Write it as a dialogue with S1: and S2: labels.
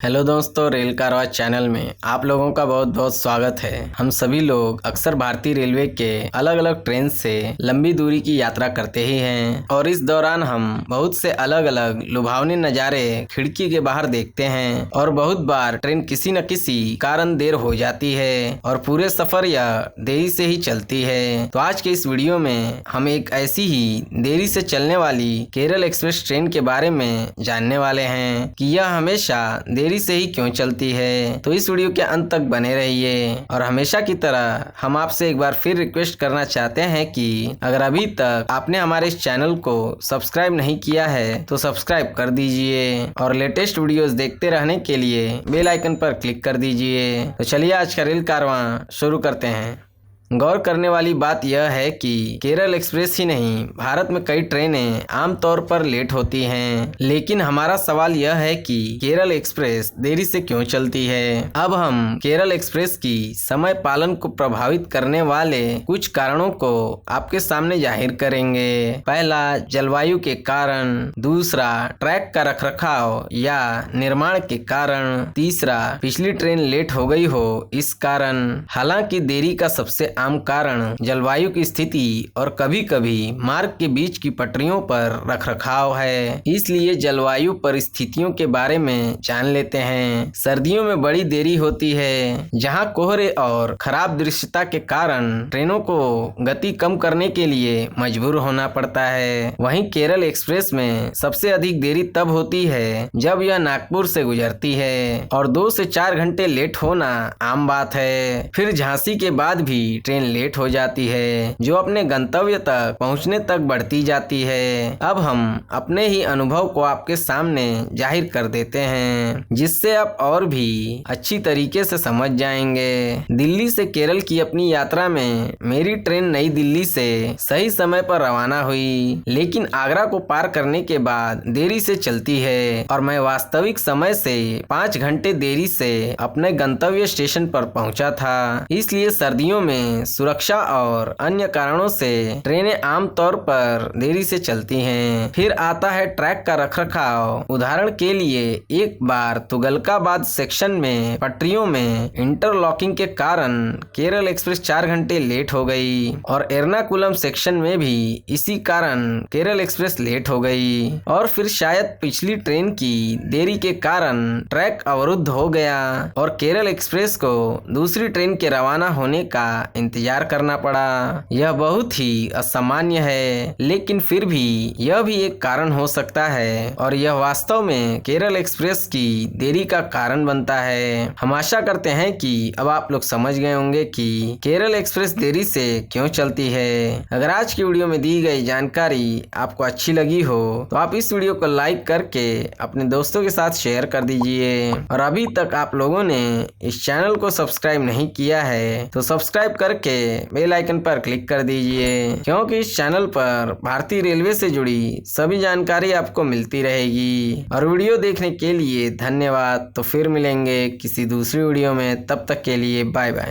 S1: Hello दोस्तों, rail कारवां channel में आप लोगों का बहुत बहुत स्वागत है। हम सभी लोग अक्सर भारतीय रेलवे के अलग अलग ट्रेन से लंबी दूरी की यात्रा करते ही हैं और इस दौरान हम बहुत से अलग अलग लुभावने नज़ारे खिड़की के बाहर देखते हैं और बहुत बार ट्रेन किसी न किसी कारण देर हो जाती है और पूरे सफर यह देरी से ही चलती है। तो आज के इस वीडियो में हम एक ऐसी ही देरी से चलने वाली केरल एक्सप्रेस ट्रेन के बारे में जानने वाले हैं कि यह हमेशा देरी से ही क्यों चलती है। तो इस वीडियो के अंत तक बने रहिए और हमेशा की तरह हम आपसे एक बार फिर रिक्वेस्ट करना चाहते हैं कि अगर अभी तक आपने हमारे इस चैनल को सब्सक्राइब नहीं किया है तो सब्सक्राइब कर दीजिए और लेटेस्ट वीडियोस देखते रहने के लिए बेल आइकन पर क्लिक कर दीजिए। तो चलिए आज का रेल कारवां शुरू करते हैं। गौर करने वाली बात यह है कि केरल एक्सप्रेस ही नहीं, भारत में कई ट्रेनें आमतौर पर लेट होती हैं, लेकिन हमारा सवाल यह है कि केरल एक्सप्रेस देरी से क्यों चलती है। अब हम केरल एक्सप्रेस की समय पालन को प्रभावित करने वाले कुछ कारणों को आपके सामने जाहिर करेंगे। पहला, जलवायु के कारण। दूसरा, ट्रैक का रखरखाव या निर्माण के कारण। तीसरा, पिछली ट्रेन लेट हो गई हो इस कारण। हालांकि देरी का सबसे आम कारण जलवायु की स्थिति और कभी कभी मार्ग के बीच की पटरियों पर रखरखाव है। इसलिए जलवायु परिस्थितियों के बारे में जान लेते हैं। सर्दियों में बड़ी देरी होती है, जहां कोहरे और खराब दृश्यता के कारण ट्रेनों को गति कम करने के लिए मजबूर होना पड़ता है। वहीं केरल एक्सप्रेस में सबसे अधिक देरी तब होती है जब यह नागपुर से गुजरती है और 2 से 4 घंटे लेट होना आम बात है। फिर झांसी के बाद भी ट्रेन लेट हो जाती है, जो अपने गंतव्य तक पहुंचने तक बढ़ती जाती है। अब हम अपने ही अनुभव को आपके सामने जाहिर कर देते हैं, जिससे आप और भी अच्छी तरीके से समझ जाएंगे। दिल्ली से केरल की अपनी यात्रा में मेरी ट्रेन नई दिल्ली से सही समय पर रवाना हुई, लेकिन आगरा को पार करने के बाद देरी से चलती है और मैं वास्तविक समय से 5 घंटे देरी से अपने गंतव्य स्टेशन पर पहुंचा था। इसलिए सर्दियों में सुरक्षा और अन्य कारणों से ट्रेनें आमतौर पर देरी से चलती हैं। फिर आता है ट्रैक का रखरखाव। उदाहरण के लिए, एक बार तुगलकाबाद सेक्शन में पटरियों में इंटरलॉकिंग के कारण केरल एक्सप्रेस 4 घंटे लेट हो गई और एर्नाकुलम सेक्शन में भी इसी कारण केरल एक्सप्रेस लेट हो गई। और फिर शायद पिछली ट्रेन की देरी के कारण ट्रैक अवरुद्ध हो गया और केरल एक्सप्रेस को दूसरी ट्रेन के रवाना होने का इंतजार करना पड़ा। यह बहुत ही असामान्य है, लेकिन फिर भी यह भी एक कारण हो सकता है और यह वास्तव में केरल एक्सप्रेस की देरी का कारण बनता है। हम आशा करते हैं कि अब आप लोग समझ गए होंगे कि केरल एक्सप्रेस देरी से क्यों चलती है। अगर आज की वीडियो में दी गई जानकारी आपको अच्छी लगी हो तो आप इस वीडियो को लाइक करके अपने दोस्तों के साथ शेयर कर दीजिए और अभी तक आप लोगों ने इस चैनल को सब्सक्राइब नहीं किया है तो सब्सक्राइब करके बेल आइकन पर क्लिक कर दीजिए, क्योंकि इस चैनल पर भारतीय रेलवे से जुड़ी सभी जानकारी आपको मिलती रहेगी। और वीडियो देखने के लिए धन्यवाद। तो फिर मिलेंगे किसी दूसरी वीडियो में, तब तक के लिए बाय बाय।